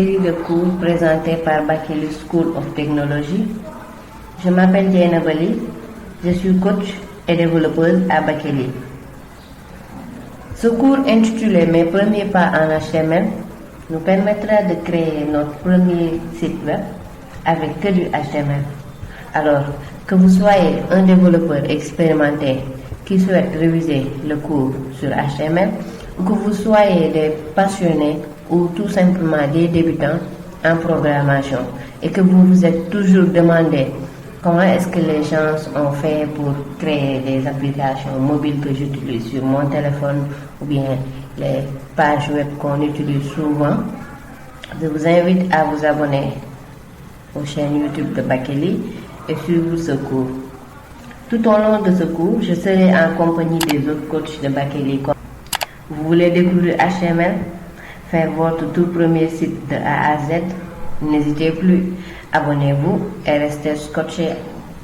série de cours présentée par Bakeli School of Technology. Je m'appelle Diana Bali, je suis coach et développeuse à Bakeli. Ce cours intitulé Mes premiers pas en HTML nous permettra de créer notre premier site web avec que du HTML. Alors, que vous soyez un développeur expérimenté qui souhaite réviser le cours sur HTML ou que vous soyez des passionnés ou tout simplement des débutants en programmation et que vous vous êtes toujours demandé comment est-ce que les gens ont fait pour créer des applications mobiles que j'utilise sur mon téléphone ou bien les pages web qu'on utilise souvent, je vous invite à vous abonner aux chaînes YouTube de Bakeli et suivre ce cours. Tout au long de ce cours, je serai en compagnie des autres coachs de Bakeli. Vous voulez découvrir HTML, faire votre tout premier site de A à Z, n'hésitez plus, abonnez-vous et restez scotché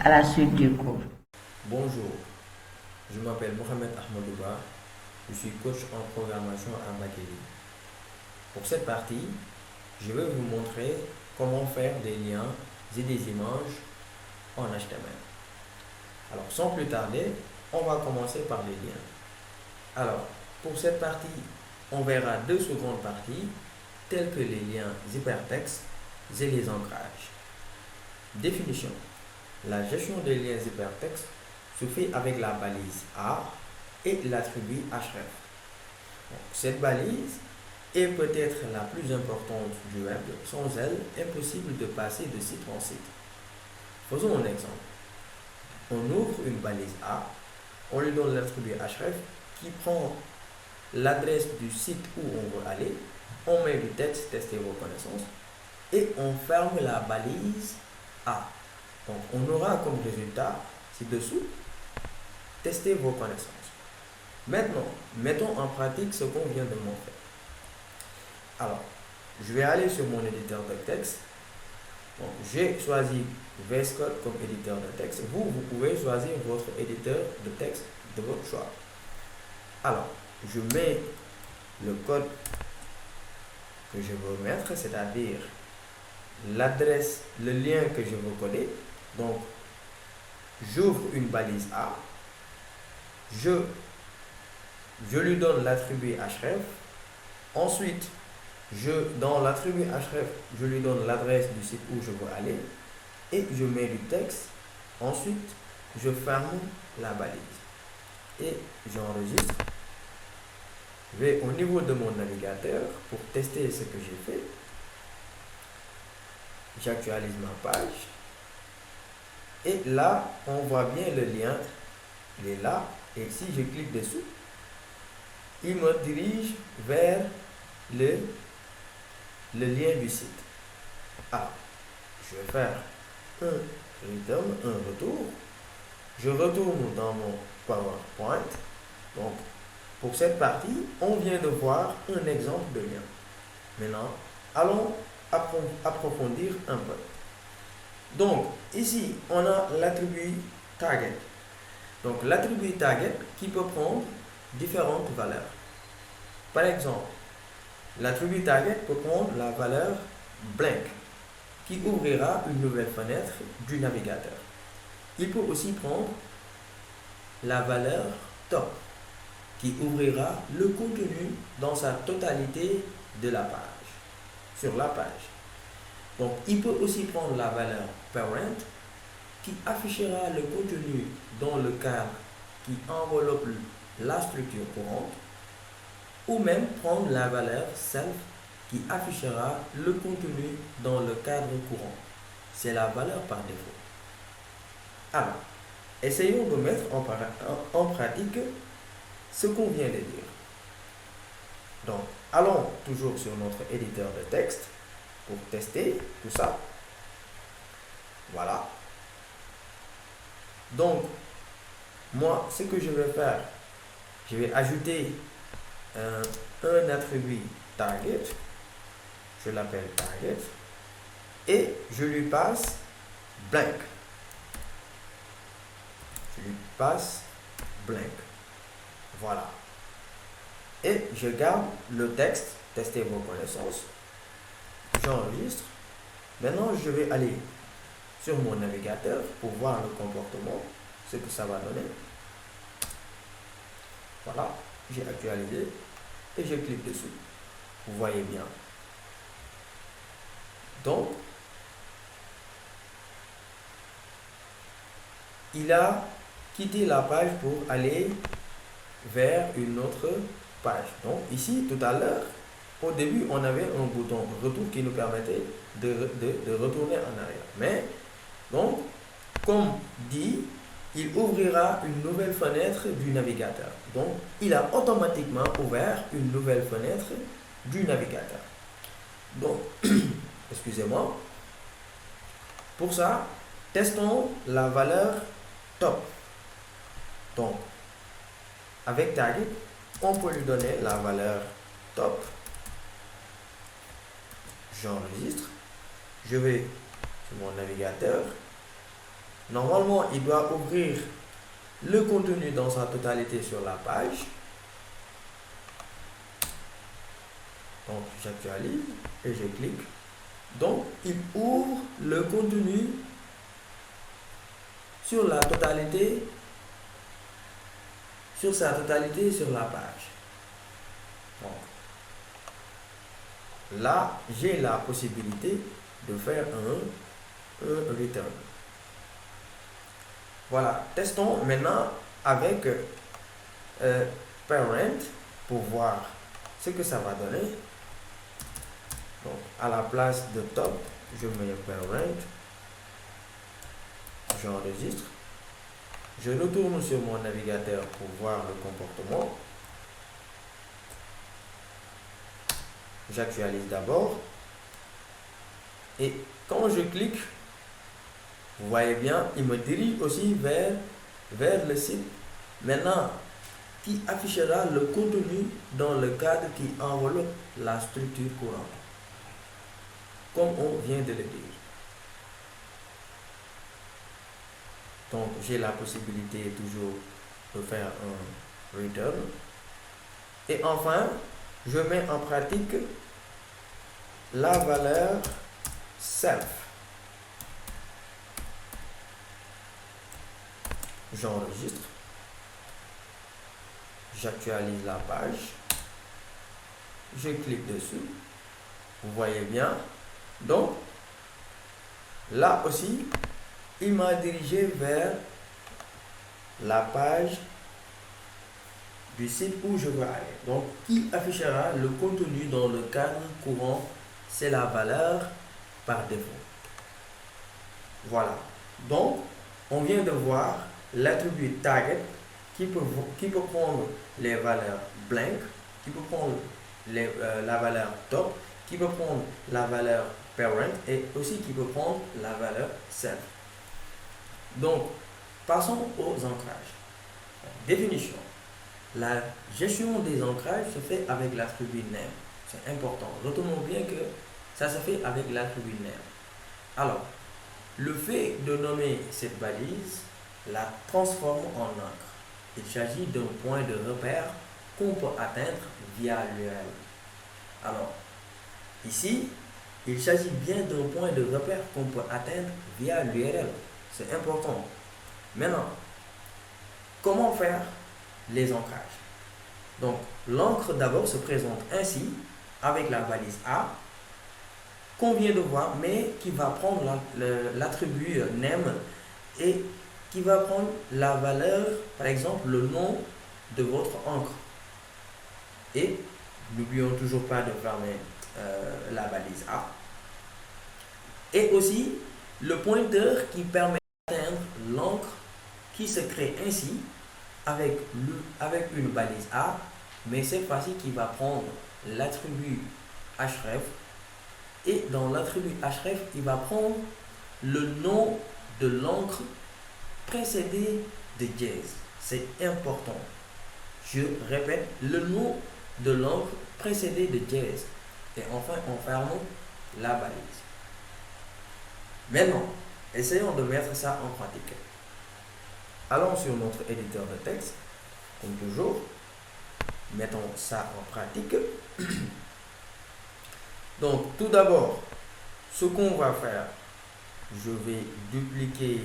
à la suite du cours. Bonjour, je m'appelle Mohamed Ahmadouba, je suis coach en programmation à Bakeli. Pour cette partie, je vais vous montrer comment faire des liens et des images en HTML. Alors sans plus tarder, on va commencer par les liens. Alors, pour cette partie, on verra deux secondes parties, telles que les liens hypertextes et les ancrages. Définition. La gestion des liens hypertextes se fait avec la balise A et l'attribut href. Cette balise est peut-être la plus importante du web. Sans elle, impossible de passer de site en site. Faisons un exemple. On ouvre une balise A, on lui donne l'attribut href qui prend l'adresse du site où on veut aller, on met du texte, tester vos connaissances, et on ferme la balise A. Donc on aura comme résultat ci-dessous, tester vos connaissances. Maintenant, mettons en pratique ce qu'on vient de montrer. Alors, je vais aller sur mon éditeur de texte. Donc, j'ai choisi VS Code comme éditeur de texte. Vous pouvez choisir votre éditeur de texte de votre choix. Alors, je mets le code que je veux mettre, c'est-à-dire l'adresse, le lien que je veux coder. Donc, j'ouvre une balise A, je lui donne l'attribut href. Ensuite, dans l'attribut href, je lui donne l'adresse du site où je veux aller et je mets du texte. Ensuite, je ferme la balise et j'enregistre. Je vais au niveau de mon navigateur pour tester ce que j'ai fait. J'actualise ma page. Et là, on voit bien le lien. Il est là. Et si je clique dessus, il me dirige vers le lien du site. Ah, je vais faire un retour. Je retourne dans mon PowerPoint. Donc, pour cette partie, on vient de voir un exemple de lien. Maintenant, allons approfondir un peu. Donc, ici, on a l'attribut target. Donc, l'attribut target qui peut prendre différentes valeurs. Par exemple, l'attribut target peut prendre la valeur blank, qui ouvrira une nouvelle fenêtre du navigateur. Il peut aussi prendre la valeur top, qui ouvrira le contenu dans sa totalité de la page, sur la page. Donc, il peut aussi prendre la valeur parent, qui affichera le contenu dans le cadre qui enveloppe la structure courante, ou même prendre la valeur self, qui affichera le contenu dans le cadre courant. C'est la valeur par défaut. Alors, essayons de mettre en pratique ce qu'on vient de dire. Donc, allons toujours sur notre éditeur de texte pour tester tout ça. Voilà. Donc, moi, ce que je vais faire, je vais ajouter un attribut target. Je l'appelle target. Et je lui passe blank. Je lui passe blank. Voilà. Et je garde le texte, tester vos connaissances. j'enregistre. Maintenant, je vais aller sur mon navigateur pour voir le comportement, ce que ça va donner. Voilà, j'ai actualisé et je clique dessus. Vous voyez bien. Donc, il a quitté la page pour aller vers une autre page. Donc, ici, tout à l'heure, au début, on avait un bouton retour qui nous permettait de retourner en arrière. Mais, donc, comme dit, il ouvrira une nouvelle fenêtre du navigateur. Donc, il a automatiquement ouvert une nouvelle fenêtre du navigateur. Donc, excusez-moi. Pour ça, testons la valeur top. Donc, avec target, on peut lui donner la valeur top. J'enregistre. Je vais sur mon navigateur. Normalement, il doit ouvrir le contenu dans sa totalité sur la page. Donc, j'actualise et je clique. Donc, il ouvre le contenu sur la totalité, sur sa totalité sur la page. Donc, là, j'ai la possibilité de faire un return. Voilà, testons maintenant avec parent pour voir ce que ça va donner. Donc, à la place de top, je mets parent, j'enregistre, je retourne sur mon navigateur pour voir le comportement. J'actualise d'abord et quand je clique, vous voyez bien, il me dirige aussi vers le site maintenant qui affichera le contenu dans le cadre qui enveloppe la structure courante, comme on vient de le dire. Donc, j'ai la possibilité toujours de faire un return. Et enfin, je mets en pratique la valeur self. J'enregistre. J'actualise la page. Je clique dessus. Vous voyez bien. Donc, là aussi, il m'a dirigé vers la page du site où je veux aller. Donc, il affichera le contenu dans le cadre courant. C'est la valeur par défaut. Voilà. Donc, on vient de voir l'attribut target qui peut prendre les valeurs blank, qui peut prendre la valeur top, qui peut prendre la valeur parent et aussi qui peut prendre la valeur self. Donc, passons aux ancrages. Définition. La gestion des ancrages se fait avec l'attribut name. C'est important. Retenons bien que ça se fait avec l'attribut name. Alors, le fait de nommer cette balise la transforme en encre. Il s'agit d'un point de repère qu'on peut atteindre via l'URL. Alors, ici, il s'agit bien d'un point de repère qu'on peut atteindre via l'URL. C'est important. Maintenant, comment faire les ancrages? Donc, l'encre d'abord se présente ainsi avec la balise A qu'on vient de voir, mais qui va prendre l'attribut name et qui va prendre la valeur, par exemple, le nom de votre encre. Et n'oublions toujours pas de fermer la balise A. Et aussi le pointeur qui permet d'atteindre l'encre qui se crée ainsi avec une balise A, mais cette fois-ci qui va prendre l'attribut href. Et dans l'attribut href, il va prendre le nom de l'encre précédé de dièse. C'est important. Je répète, le nom de l'encre précédé de dièse. Et enfin, on ferme la balise. Maintenant, essayons de mettre ça en pratique. Allons sur notre éditeur de texte, comme toujours. Mettons ça en pratique. Donc, tout d'abord, ce qu'on va faire, je vais dupliquer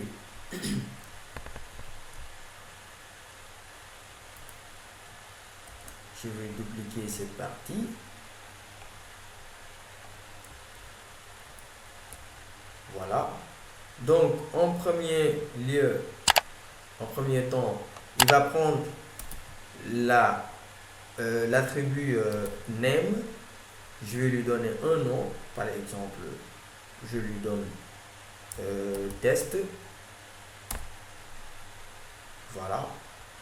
cette partie. Voilà. Donc, en premier temps, il va prendre l'attribut name. Je vais lui donner un nom. Par exemple, je lui donne test. Voilà.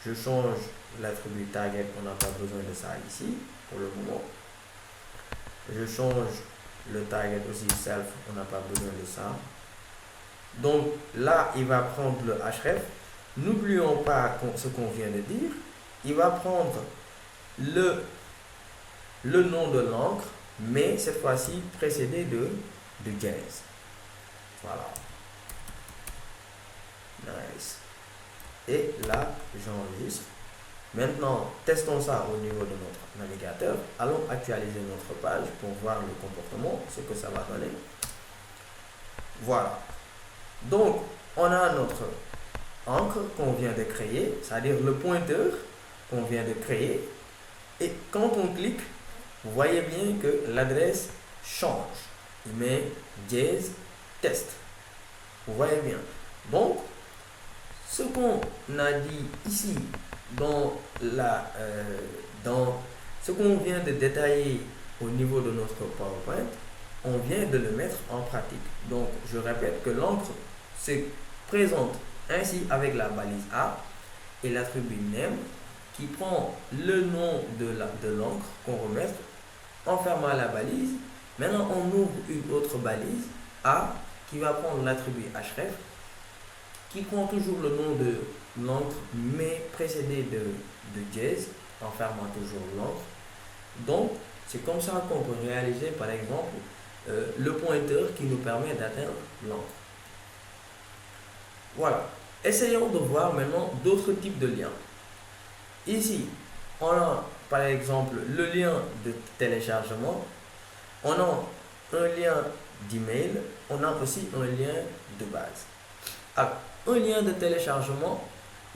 Je change l'attribut target. On n'a pas besoin de ça ici pour le moment. Je change le target aussi self. On n'a pas besoin de ça. Donc là, il va prendre le href. N'oublions pas ce qu'on vient de dire. Il va prendre le nom de l'encre, mais cette fois-ci précédé de jazz. Voilà. Nice. Et là, j'enregistre. Maintenant, testons ça au niveau de notre navigateur. Allons actualiser notre page pour voir le comportement, ce que ça va donner. Voilà. Donc, on a notre encre qu'on vient de créer, c'est-à-dire le pointeur qu'on vient de créer. Et quand on clique, vous voyez bien que l'adresse change. Il met jazz test. Vous voyez bien. Donc, ce qu'on a dit ici dans ce qu'on vient de détailler au niveau de notre PowerPoint, on vient de le mettre en pratique. Donc, je répète que l'encre se présente ainsi avec la balise A et l'attribut name qui prend le nom de l'encre qu'on remet en fermant la balise. Maintenant, on ouvre une autre balise A qui va prendre l'attribut href qui prend toujours le nom de l'encre mais précédé de jazz en fermant toujours l'encre. Donc, c'est comme ça qu'on peut réaliser par exemple le pointeur qui nous permet d'atteindre l'encre. Voilà. Essayons de voir maintenant d'autres types de liens. Ici, on a par exemple le lien de téléchargement, on a un lien d'email, on a aussi un lien de base. Alors, un lien de téléchargement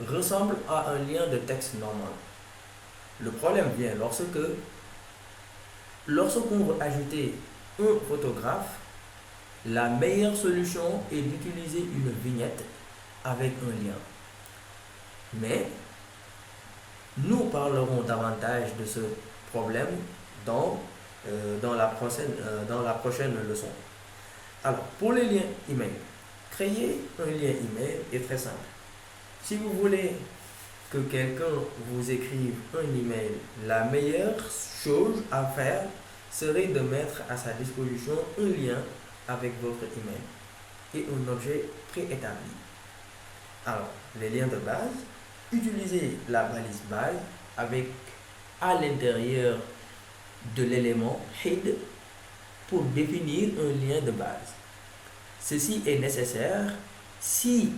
ressemble à un lien de texte normal. Le problème vient lorsqu'on veut ajouter un photographe, la meilleure solution est d'utiliser une vignette avec un lien. Mais nous parlerons davantage de ce problème dans la prochaine leçon. Alors, pour les liens email, créer un lien email est très simple. Si vous voulez que quelqu'un vous écrive un email, la meilleure chose à faire serait de mettre à sa disposition un lien avec votre email et un objet préétabli. Alors, les liens de base, utilisez la balise base avec à l'intérieur de l'élément head pour définir un lien de base. Ceci est nécessaire si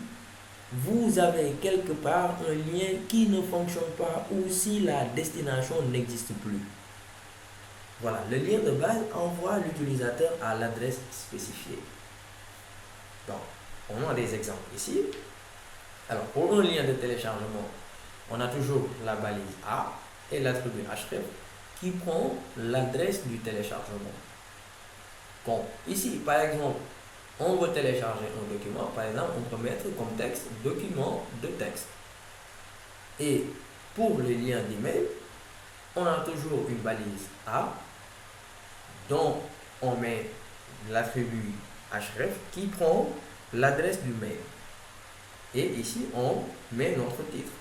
vous avez quelque part un lien qui ne fonctionne pas ou si la destination n'existe plus. Voilà, le lien de base envoie l'utilisateur à l'adresse spécifiée. Donc, on a des exemples ici. Alors, pour un lien de téléchargement, on a toujours la balise A et l'attribut href qui prend l'adresse du téléchargement. Bon, ici, par exemple, on veut télécharger un document. Par exemple, on peut mettre comme texte document de texte. Et pour les liens d'email, on a toujours une balise A dont on met l'attribut href qui prend l'adresse du mail. Et ici, on met notre titre.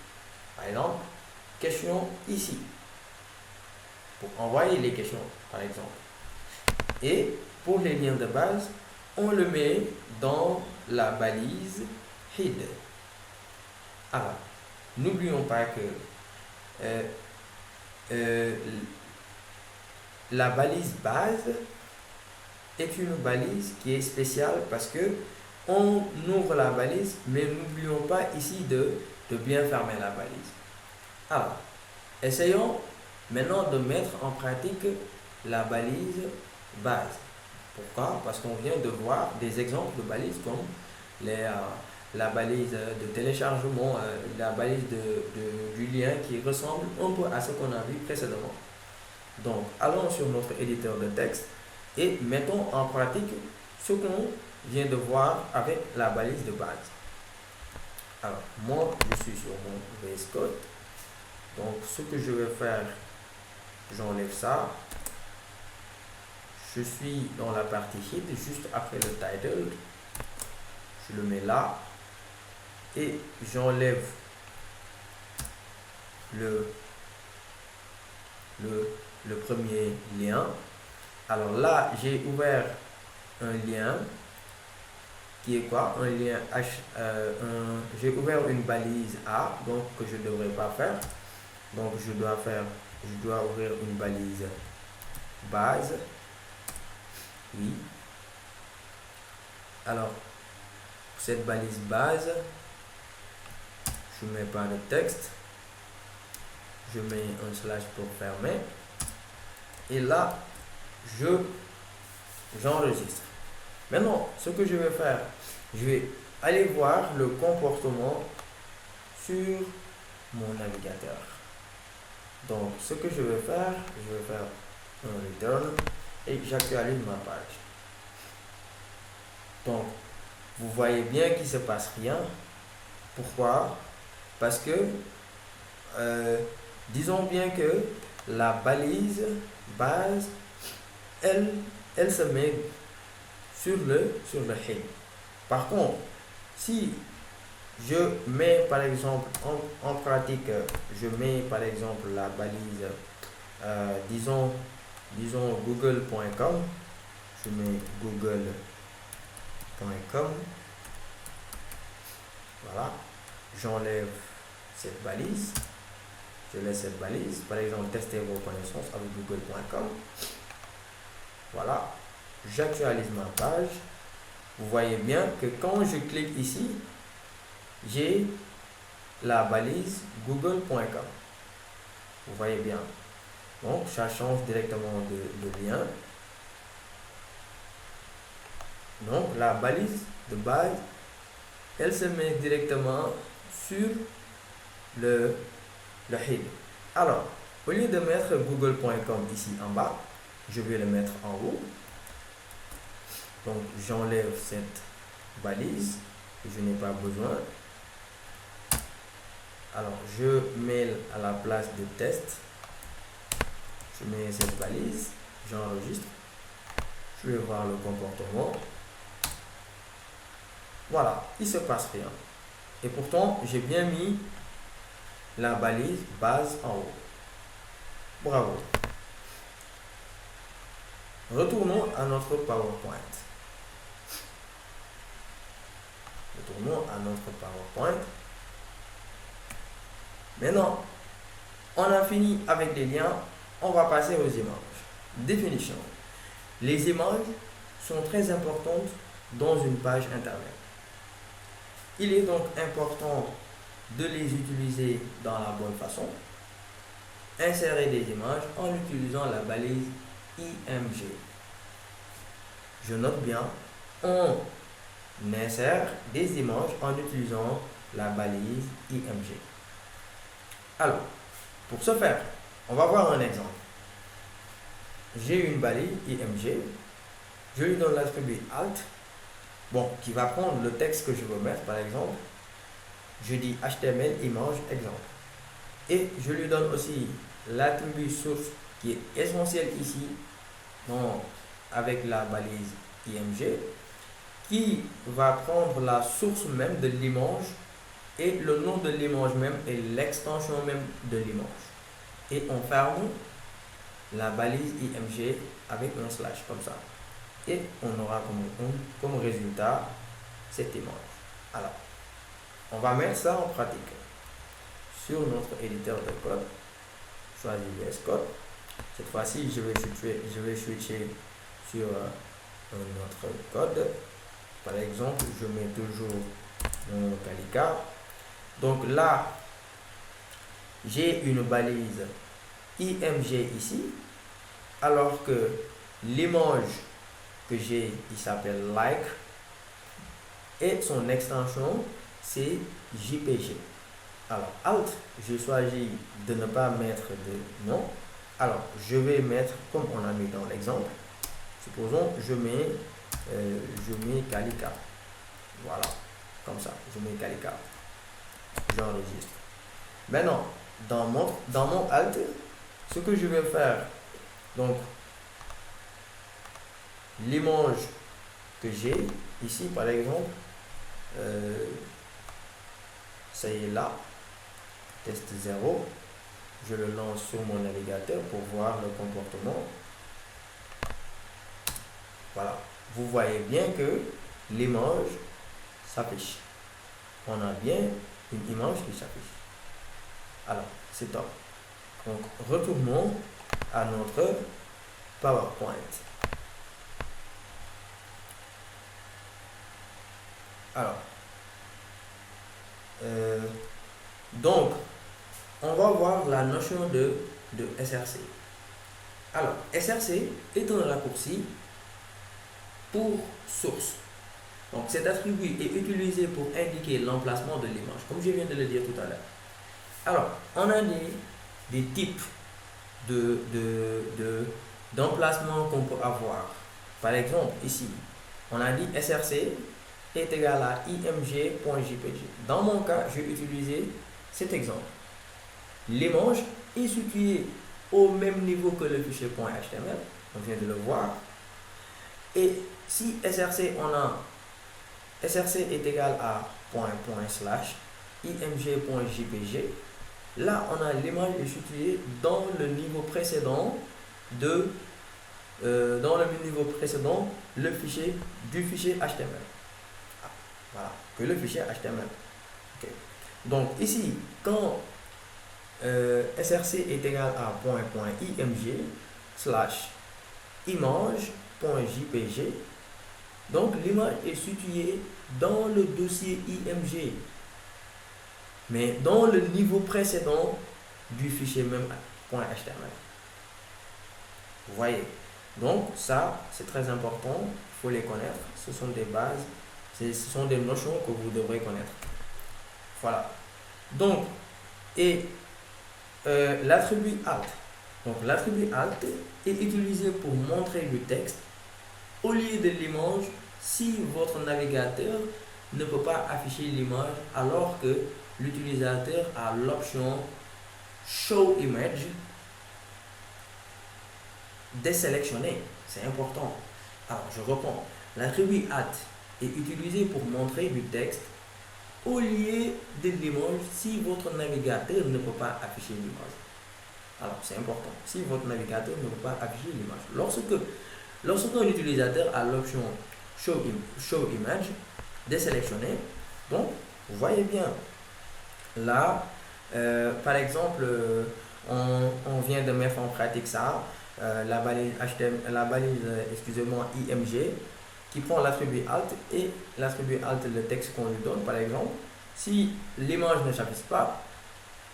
Par exemple, question ici. Pour envoyer les questions, par exemple. Et pour les liens de base, on le met dans la balise head. Alors, n'oublions pas que la balise base est une balise qui est spéciale parce que on ouvre la balise, mais n'oublions pas ici de bien fermer la balise. Alors, essayons maintenant de mettre en pratique la balise base. Pourquoi? Parce qu'on vient de voir des exemples de balises comme la balise de téléchargement, la balise du lien qui ressemble un peu à ce qu'on a vu précédemment. Donc, allons sur notre éditeur de texte et mettons en pratique ce qu'on vient de voir avec la balise de base. Alors, moi, je suis sur mon VS Code. Donc, ce que je vais faire, j'enlève ça. Je suis dans la partie head, juste après le title. Je le mets là. Et j'enlève le premier lien. Alors là, j'ai ouvert un lien qui est quoi? Un lien j'ai ouvert une balise A, donc que je ne devrais pas faire. Donc je dois ouvrir une balise base. Oui. Alors, pour cette balise base, je ne mets pas de texte. Je mets un slash pour fermer. Et là, j'enregistre. Maintenant, ce que je vais faire, je vais aller voir le comportement sur mon navigateur. Donc, ce que je vais faire un return et j'actualise ma page. Donc, vous voyez bien qu'il ne se passe rien. Pourquoi? Parce que, disons bien que la balise base, elle se met sur le head. Par contre, si je mets par exemple en pratique, je mets par exemple la balise, disons google.com, je mets google.com, voilà, j'enlève cette balise, je laisse cette balise, par exemple tester vos connaissances avec google.com, voilà, j'actualise ma page. Vous voyez bien que quand je clique ici, j'ai la balise google.com. Vous voyez bien. Donc, ça change directement de lien. Donc, la balise de base, elle se met directement sur le head. Alors, au lieu de mettre google.com ici en bas, je vais le mettre en haut. Donc, j'enlève cette balise que je n'ai pas besoin. Alors, je mets à la place de test. Je mets cette balise, j'enregistre. Je vais voir le comportement. Voilà, il ne se passe rien. Et pourtant, j'ai bien mis la balise base en haut. Bravo. Retournons à notre PowerPoint. Maintenant, on a fini avec les liens. On va passer aux images. Définition. Les images sont très importantes dans une page internet. Il est donc important de les utiliser dans la bonne façon. Insérer des images en utilisant la balise IMG. Je note bien, on insère des images en utilisant la balise IMG. Alors, pour ce faire, on va voir un exemple. J'ai une balise IMG, je lui donne l'attribut Alt, qui va prendre le texte que je veux mettre, par exemple. Je dis HTML image exemple. Et je lui donne aussi l'attribut source qui est essentiel ici, avec la balise IMG, qui va prendre la source même de l'image et le nom de l'image même et l'extension même de l'image. Et on ferme la balise IMG avec un slash comme ça. Et on aura comme résultat cette image. Alors, on va mettre ça en pratique sur notre éditeur de code. Choisis VS Code. Cette fois-ci, je vais switcher sur un autre code. Par exemple, je mets toujours mon Calica. Donc là, j'ai une balise IMG ici, alors que l'image que j'ai, il s'appelle like et son extension c'est JPG. Alors Alt, je choisis de ne pas mettre de nom. Alors je vais mettre comme on a mis dans l'exemple. Supposons je mets Calica. Voilà, comme ça, je mets Calica. J'enregistre. Maintenant, dans mon Alt, ce que je vais faire, donc l'image que j'ai ici par exemple, ça y est là, test 0, je le lance sur mon navigateur pour voir le comportement. Voilà, vous voyez bien que l'image s'affiche. On a bien une image qui s'affiche. Alors, c'est top. Donc, retournons à notre PowerPoint. Alors, donc, on va voir la notion de SRC. Alors, SRC est un raccourci pour source. Donc, cet attribut est utilisé pour indiquer l'emplacement de l'image, comme je viens de le dire tout à l'heure. Alors, on a des types d'emplacement qu'on peut avoir. Par exemple, ici, on a dit SRC est égal à img.jpg. Dans mon cas, je vais utiliser cet exemple. L'image est située au même niveau que le fichier .html. On vient de le voir. Et si SRC, on a SRC est égal à ./img.jpg, là on a l'image est située dans le niveau précédent le fichier du fichier HTML. Voilà, que le fichier HTML. Okay. Donc ici, quand SRC est égal à .img/image.jpg, donc l'image est située dans le dossier IMG, mais dans le niveau précédent du fichier même .html. Vous voyez, donc ça c'est très important, il faut les connaître, ce sont des bases, ce sont des notions que vous devrez connaître. Voilà, donc l'attribut alt. Donc l'attribut alt est utilisé pour montrer le texte au lieu de l'image si votre navigateur ne peut pas afficher l'image alors que l'utilisateur a l'option Show Image désélectionnée. C'est important. Alors je reprends. L'attribut alt est utilisé pour montrer du texte au lieu de l'image si votre navigateur ne peut pas afficher l'image. Alors c'est important. Si votre navigateur ne peut pas afficher l'image. Lorsqu'un utilisateur a l'option Show Image désélectionnée, donc vous voyez bien là, par exemple, on vient de mettre en pratique ça, la balise IMG qui prend l'attribut alt et l'attribut alt le texte qu'on lui donne. Par exemple, si l'image ne s'affiche pas,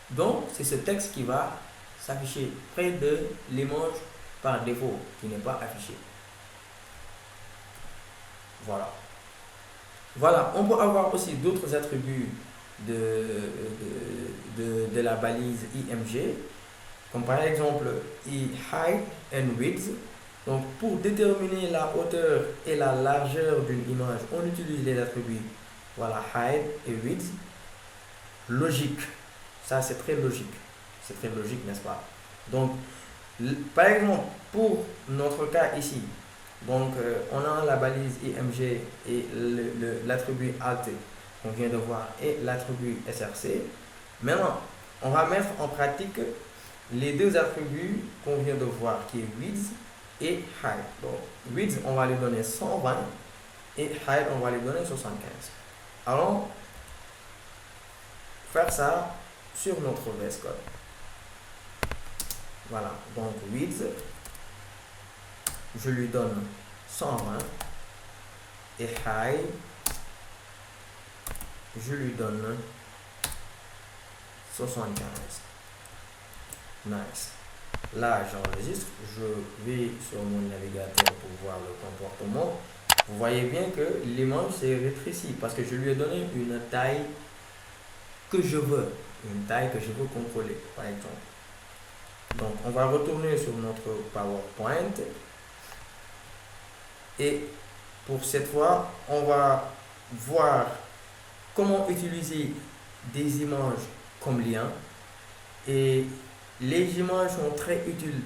donc c'est ce texte qui va s'afficher près de l'image par défaut qui n'est pas affiché. Voilà, on peut avoir aussi d'autres attributs de la balise IMG, comme par exemple height and width. Donc pour déterminer la hauteur et la largeur d'une image, on utilise les attributs height et width. Logique, ça c'est très logique, n'est-ce pas? Donc par exemple pour notre cas ici, donc on a la balise IMG et l'attribut alt qu'on vient de voir et l'attribut SRC. Maintenant on va mettre en pratique les deux attributs qu'on vient de voir qui est width et height. Donc width on va lui donner 120 et height on va lui donner 75. Allons faire ça sur notre VS Code. Voilà, donc width je lui donne 120 et height je lui donne 75. Nice. Là, j'enregistre, je vais sur mon navigateur pour voir le comportement. Vous voyez bien que l'image s'est rétrécie parce que je lui ai donné une taille que je veux, une taille que je veux contrôler, par exemple. Donc, on va retourner sur notre PowerPoint et pour cette fois, on va voir comment utiliser des images comme lien. Et les images sont très utiles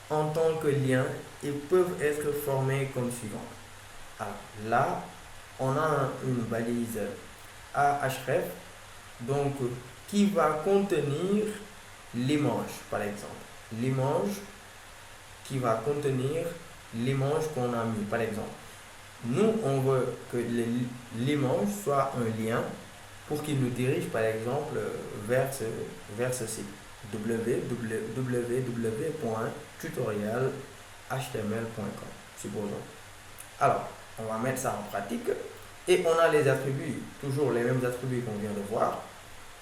en tant que lien et peuvent être formées comme suivant. Alors là, on a une balise href donc qui va contenir l'image, par exemple. L'image qui va contenir l'image qu'on a mis, par exemple. Nous, on veut que l'image soit un lien pour qu'il nous dirige, par exemple, vers ce site www.tutorialhtml.com, supposons. Alors, on va mettre ça en pratique et on a les attributs, toujours les mêmes attributs qu'on vient de voir.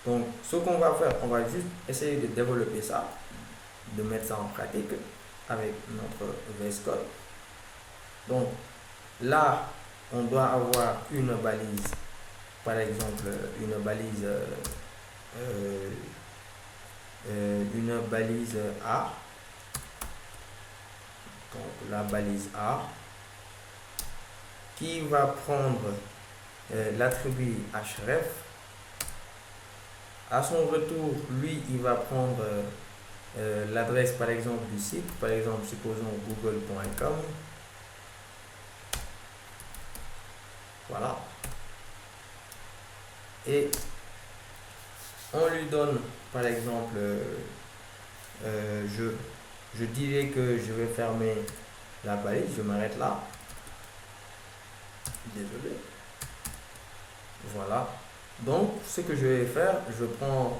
Donc, ce qu'on va faire, on va juste essayer de développer ça, de mettre ça en pratique avec notre VS Code. Donc, là, on doit avoir une balise, par exemple, une balise A. Donc, la balise A qui va prendre l'attribut href. À son retour, lui, il va prendre l'adresse, par exemple, du site, par exemple, supposons google.com. Voilà. Et on lui donne, par exemple, je dirais que je vais fermer la balise, je m'arrête là. Désolé. Voilà. Donc, ce que je vais faire, je prends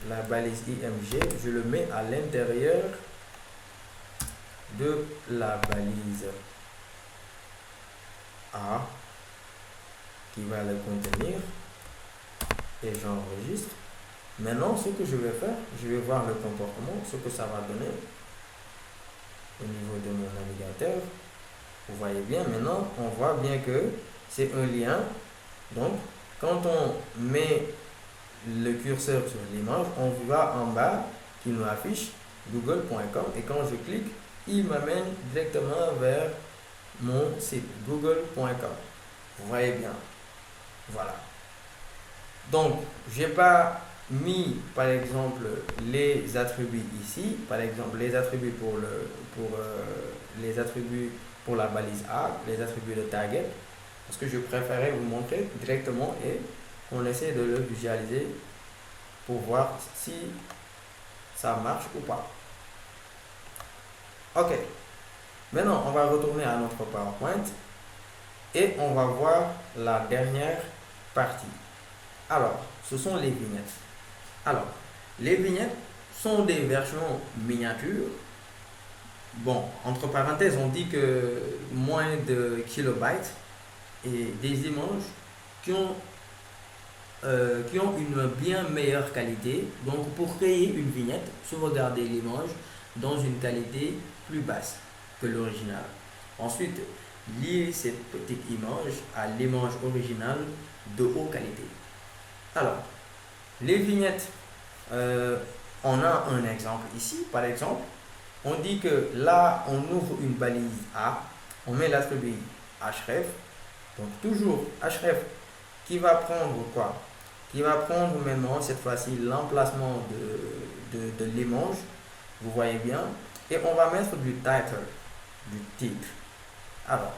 la balise IMG, je le mets à l'intérieur de la balise A qui va le contenir et j'enregistre. Maintenant, ce que je vais faire, je vais voir le comportement, ce que ça va donner au niveau de mon navigateur. Vous voyez bien, maintenant, on voit bien que c'est un lien. Donc, quand on met le curseur sur l'image, on voit en bas qu'il nous affiche google.com et quand je clique, il m'amène directement vers mon site google.com. Vous voyez bien. Voilà. Donc, j'ai pas mis par exemple les attributs ici, par exemple les attributs les attributs pour la balise A, les attributs de target, parce que je préférais vous montrer directement et on essaie de le visualiser pour voir si ça marche ou pas. Ok. Maintenant, on va retourner à notre PowerPoint et on va voir la dernière partie. Alors, ce sont les vignettes. Alors, les vignettes sont des versions miniatures. Bon, entre parenthèses, on dit que moins de kilobytes et des images qui ont une bien meilleure qualité. Donc, pour créer une vignette, sauvegarder l'image dans une qualité plus basse que l'original. Ensuite, lier cette petite image à l'image originale de haute qualité. Alors, les vignettes, on a un exemple ici. Par exemple, on dit que là, on ouvre une balise A, on met l'attribut href. Donc, toujours href qui va prendre quoi? Qui va prendre maintenant, cette fois-ci, l'emplacement de l'image. Vous voyez bien. Et on va mettre du title, du titre. Alors,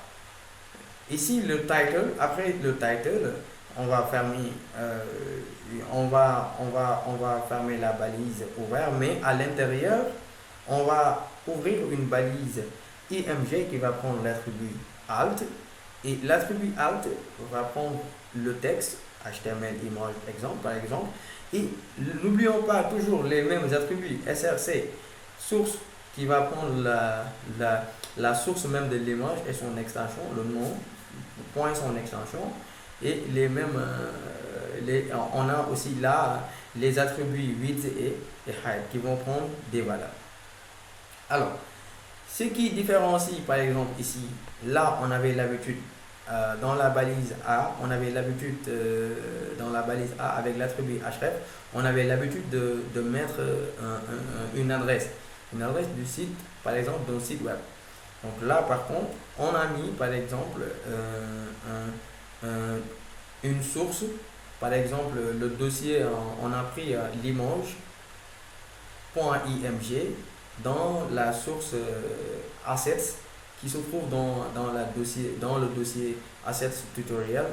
ici, le title, après le title, on va fermer, on va fermer la balise ouverte, mais à l'intérieur, on va ouvrir une balise IMG qui va prendre l'attribut alt et l'attribut alt va prendre le texte HTML image exemple par exemple et n'oublions pas toujours les mêmes attributs src source qui va prendre la source même de l'image et son extension, le nom, point son extension et les mêmes on a aussi là les attributs width et height qui vont prendre des valeurs. Alors, ce qui différencie par exemple ici, là on avait l'habitude dans la balise A, on avait l'habitude dans la balise A avec l'attribut href, on avait l'habitude de mettre une adresse du site, par exemple d'un site web. Donc là par contre, on a mis par exemple une source, par exemple le dossier, on a pris l'image.img dans la source assets qui se trouve dans le dossier assets tutorial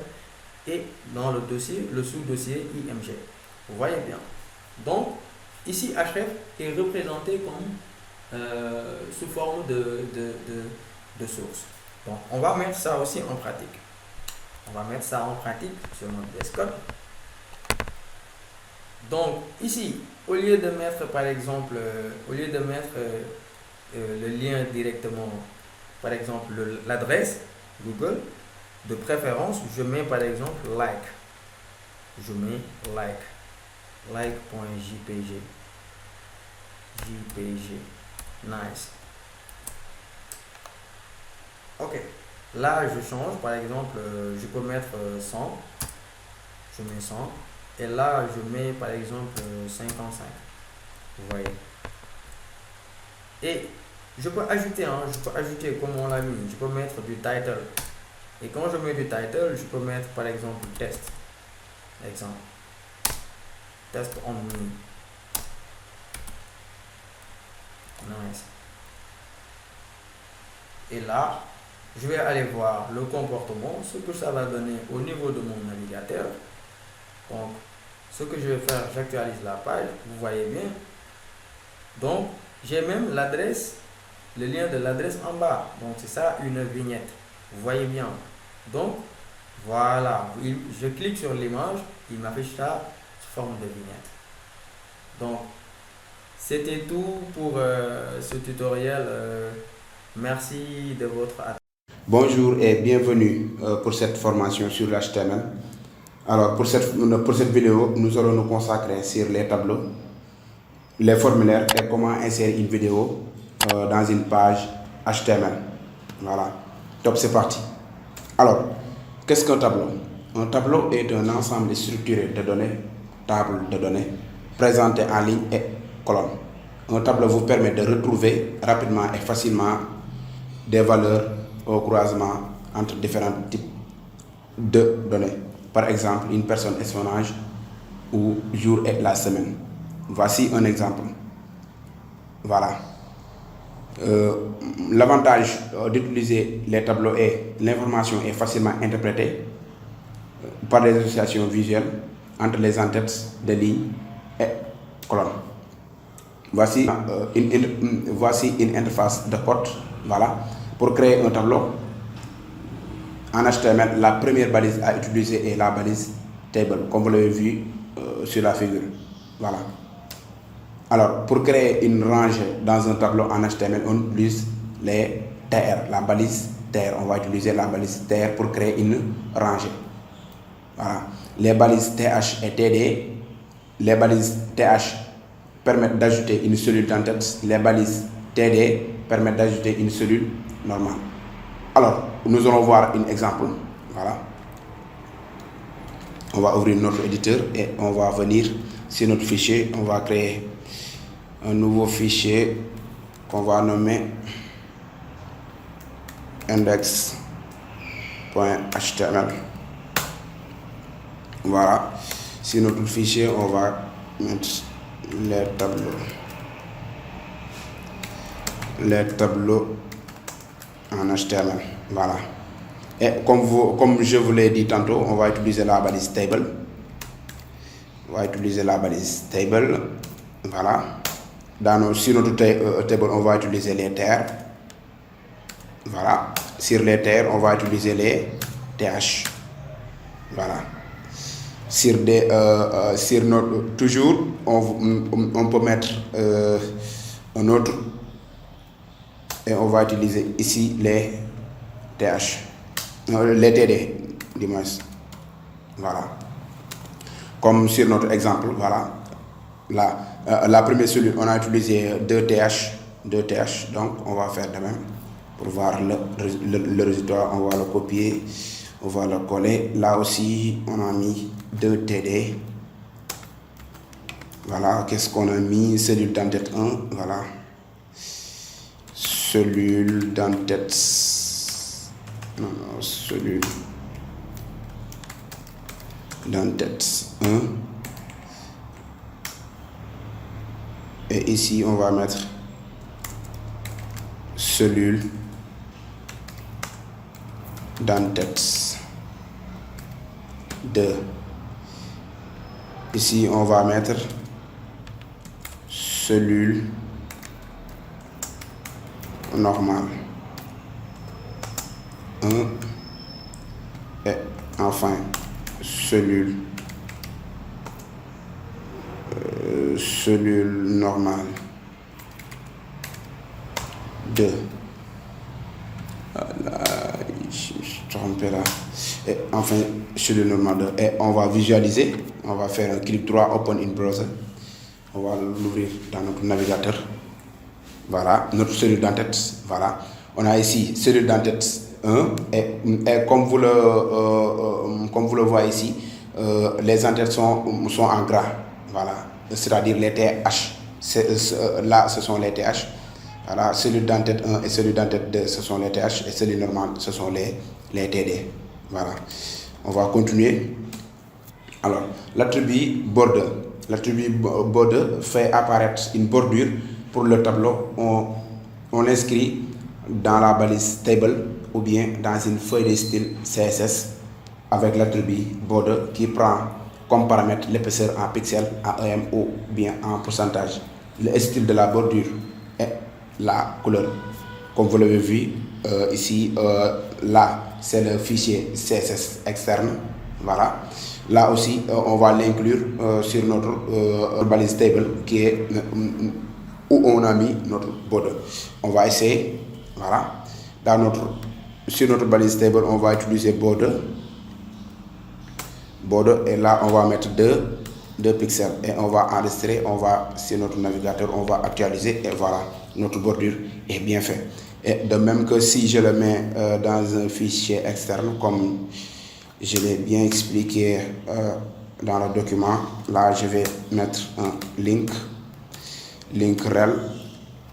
et dans le sous-dossier img. Vous voyez bien. Donc ici href est représenté comme sous forme de source. Donc on va mettre ça aussi en pratique. On va mettre ça en pratique sur notre desktop. Donc ici, au lieu de mettre par exemple, le lien directement, par exemple l'adresse Google, de préférence, je mets par exemple like. Je mets like.jpg. Nice. Ok. Là, je change, par exemple, je peux mettre 100. Je mets 100. Et là, je mets par exemple 55. Vous voyez. Et je peux ajouter, comme on l'a mis, je peux mettre du title. Et quand je mets du title, je peux mettre par exemple test. Exemple. Test on me. Nice. Et là, je vais aller voir le comportement, ce que ça va donner au niveau de mon navigateur. Donc, ce que je vais faire, j'actualise la page, vous voyez bien. Donc, j'ai même l'adresse, le lien de l'adresse en bas. Donc, c'est ça une vignette. Vous voyez bien. Donc, voilà. Je clique sur l'image, il m'affiche ça sous forme de vignette. Donc, c'était tout pour ce tutoriel. Merci de votre attention. Bonjour et bienvenue pour cette formation sur l'HTML. Alors pour cette vidéo, nous allons nous consacrer sur les tableaux, les formulaires et comment insérer une vidéo dans une page HTML. Voilà, top, c'est parti. Alors, qu'est-ce qu'un tableau? Un tableau est un ensemble structuré de données, tables de données, présentées en ligne et colonnes. Un tableau vous permet de retrouver rapidement et facilement des valeurs au croisement entre différents types de données. Par exemple, une personne et son âge ou jour et la semaine. Voici un exemple. Voilà. L'avantage d'utiliser les tableaux est l'information est facilement interprétée par des associations visuelles entre les en-têtes de lignes et colonnes. Voici une interface de code. Voilà. Pour créer un tableau en HTML, la première balise à utiliser est la balise table, comme vous l'avez vu sur la figure. Voilà. Alors, pour créer une rangée dans un tableau en HTML, on utilise les TR, la balise TR. On va utiliser la balise TR pour créer une rangée. Voilà. Les balises TH et TD, les balises TH permettent d'ajouter une cellule d'entête. Les balises TD permettent d'ajouter une cellule normale. Alors, nous allons voir un exemple. Voilà. On va ouvrir notre éditeur et on va venir sur notre fichier. On va créer un nouveau fichier qu'on va nommer index.html. Voilà. Sur notre fichier, on va mettre les tableaux en HTML. Voilà. Et comme je vous l'ai dit tantôt, on va utiliser la balise table. Voilà. Sur notre table, on va utiliser les TR. Voilà. Sur les TR, on va utiliser les TH. Voilà. Toujours, on peut mettre un autre. Et on va utiliser ici les TH. Les TD, du moins. Voilà. comme sur notre exemple, voilà. La première cellule, on a utilisé 2 TH, donc on va faire de même pour voir le résultat. On va le copier, on va le coller. Là aussi, on a mis 2 TD. Voilà, qu'est-ce qu'on a mis? Cellule d'entête 1, voilà. Cellule d'entête. Non, cellule d'entête 1. Et ici, on va mettre cellule d'entête 2. Ici, on va mettre cellule normale 1. Et enfin, cellule normale 2. Voilà, je suis trompé là. Et enfin, cellule normale 2. Et on va visualiser. On va faire un clic droit, open in browser. On va l'ouvrir dans notre navigateur. Voilà, notre cellule d'entête. Voilà. On a ici cellule d'entête 1. Et comme vous le voyez ici, les entêtes sont en gras. Voilà. C'est-à-dire les TH. Là, ce sont les TH. Voilà, cellule d'entête 1 et cellule d'entête 2, ce sont les TH. Et cellule normale, ce sont les TD. Voilà. On va continuer. Alors, l'attribut border. L'attribut border fait apparaître une bordure pour le tableau. On l'inscrit dans la balise table ou bien dans une feuille de style CSS avec l'attribut border qui prend comme paramètre l'épaisseur en pixels, en EM ou bien en pourcentage, le style de la bordure et la couleur. Comme vous l'avez vu ici, là c'est le fichier CSS externe. Voilà. Là aussi, on va l'inclure sur notre balise table qui est où on a mis notre border. On va essayer. Voilà. Sur notre balise table, on va utiliser border. Et là, on va mettre 2 pixels et on va enregistrer. On va sur notre navigateur, on va actualiser et voilà, notre bordure est bien faite. Et de même que si je le mets dans un fichier externe comme je l'ai bien expliqué dans le document, là je vais mettre un link rel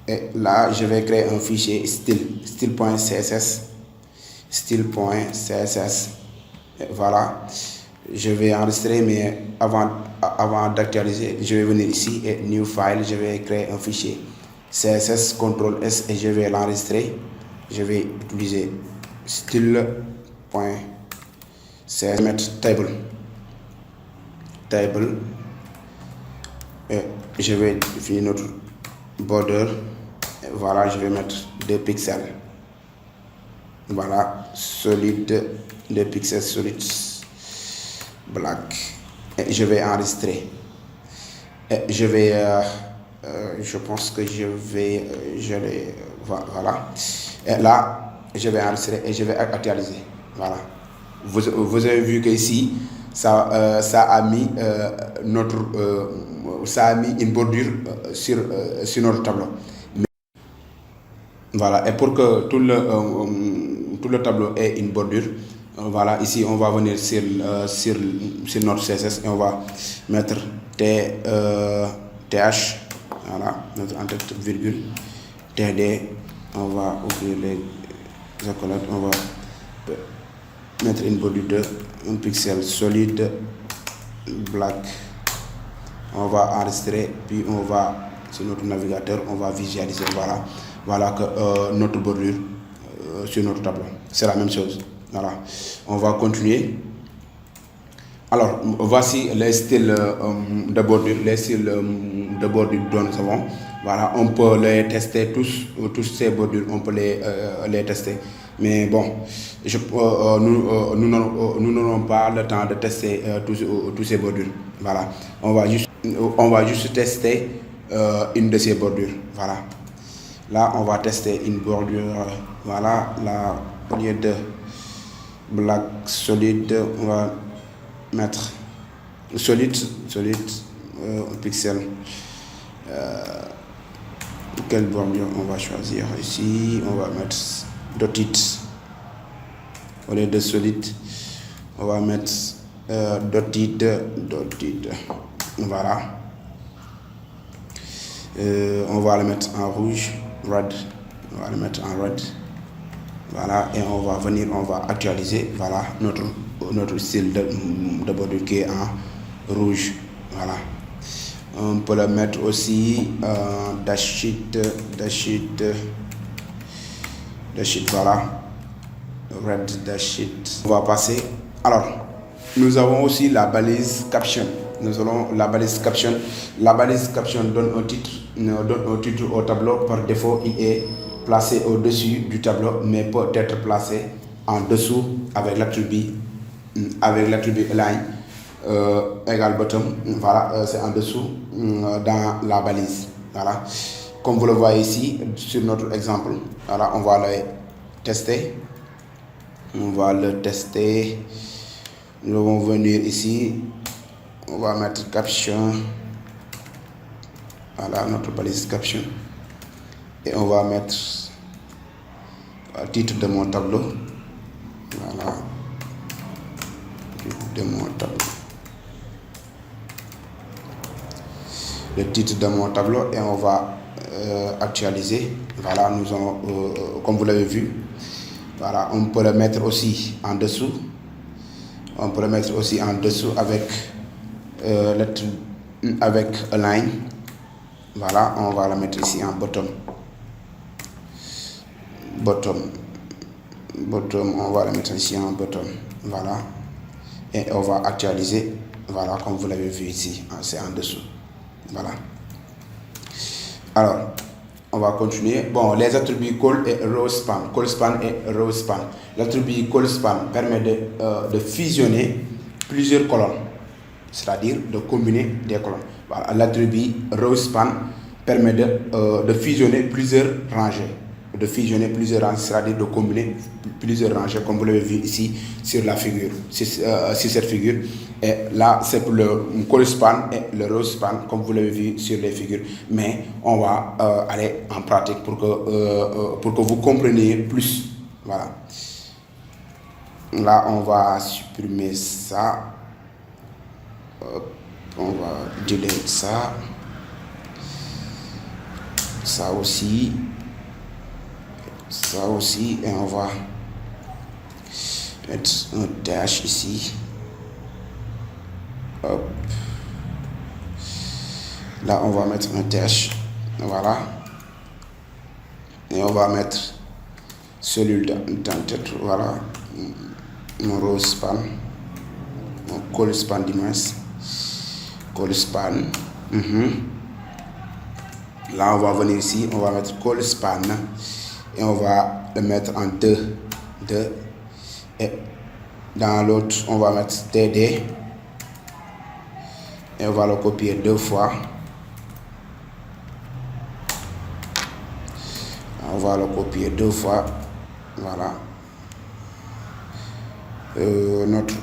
et là je vais créer un fichier style.css et voilà, je vais enregistrer, mais avant d'actualiser, je vais venir ici et new file, je vais créer un fichier CSS CTRL S et je vais l'enregistrer. Je vais utiliser style.css, mettre table et je vais définir notre border et voilà, je vais mettre 2 pixels. Voilà, solide 2 pixels solide black et je vais enregistrer et je vais je pense que voilà, et là je vais enregistrer et je vais actualiser. Voilà, vous avez vu que ici ça a mis une bordure sur notre tableau. Voilà, et pour que tout le tableau ait une bordure, voilà, ici on va venir sur notre CSS et on va mettre TH, voilà, notre entête virgule, TD, on va ouvrir les accolades, on va mettre une bordure de 1 pixel solide black, on va enregistrer, puis on va sur notre navigateur, on va visualiser. Voilà que notre bordure sur notre tableau, c'est la même chose. Voilà, on va continuer. Alors, voici les styles de bordure, dont nous avons. Voilà, on peut les tester tous ces bordures, on peut les tester. Mais bon, nous n'aurons pas le temps de tester tous ces bordures. Voilà, on va juste tester une de ces bordures. Voilà. Là, on va tester une bordure. Voilà, là, au lieu de black solide, on va mettre solide, pixel. Quelle borne on va choisir ici? On va mettre dotted. Au lieu de solide, on va mettre dotted. Voilà. On va le mettre en rouge, red. On va le mettre en red. Voilà, et on va actualiser, voilà, notre style de bordure qui est en rouge. Voilà. On peut le mettre aussi dash sheet, voilà, red dash sheet. On va passer. Alors, nous avons aussi la balise caption. Nous avons la balise caption. La balise caption donne un titre au tableau. Par défaut, il est placé au-dessus du tableau, mais peut être placé en dessous avec l'attribut align égal bottom. Voilà, c'est en dessous dans la balise. Voilà, comme vous le voyez ici sur notre exemple. Voilà, on va le tester. Nous allons venir ici. On va mettre caption. Voilà, notre balise caption. Et on va mettre le titre de mon tableau. Voilà. De mon tableau. Le titre de mon tableau et on va actualiser. Voilà, nous allons, comme vous l'avez vu, voilà, on peut le mettre aussi en dessous. On peut le mettre aussi en dessous avec align. Voilà, on va le mettre ici en bottom, on va le mettre ici en bottom. Voilà, et on va actualiser. Voilà, comme vous l'avez vu ici, c'est en dessous. Voilà. Alors, on va continuer. Bon, les attributs call et row span. Call span et row span. L'attribut call span permet de fusionner plusieurs colonnes, c'est-à-dire de combiner des colonnes. Voilà. L'attribut row span permet de fusionner plusieurs rangées. C'est-à-dire de combiner plusieurs rangées, comme vous l'avez vu ici sur la figure, sur cette figure. Et là, c'est pour le call span et le row span, comme vous l'avez vu sur les figures. Mais on va aller en pratique pour que vous compreniez plus. Voilà. Là, on va supprimer ça. On va delete ça. Ça aussi, et on va mettre un dash ici. Hop. Là, on va mettre un dash. Voilà. Et on va mettre celui d'entête. Voilà. Mon row span. Mon call span d'immense. Call span. Là, on va venir ici. On va mettre call span. Et on va le mettre en 2. Et dans l'autre, on va mettre TD. Et on va le copier 2 fois. On va le copier 2 fois. Voilà. Notre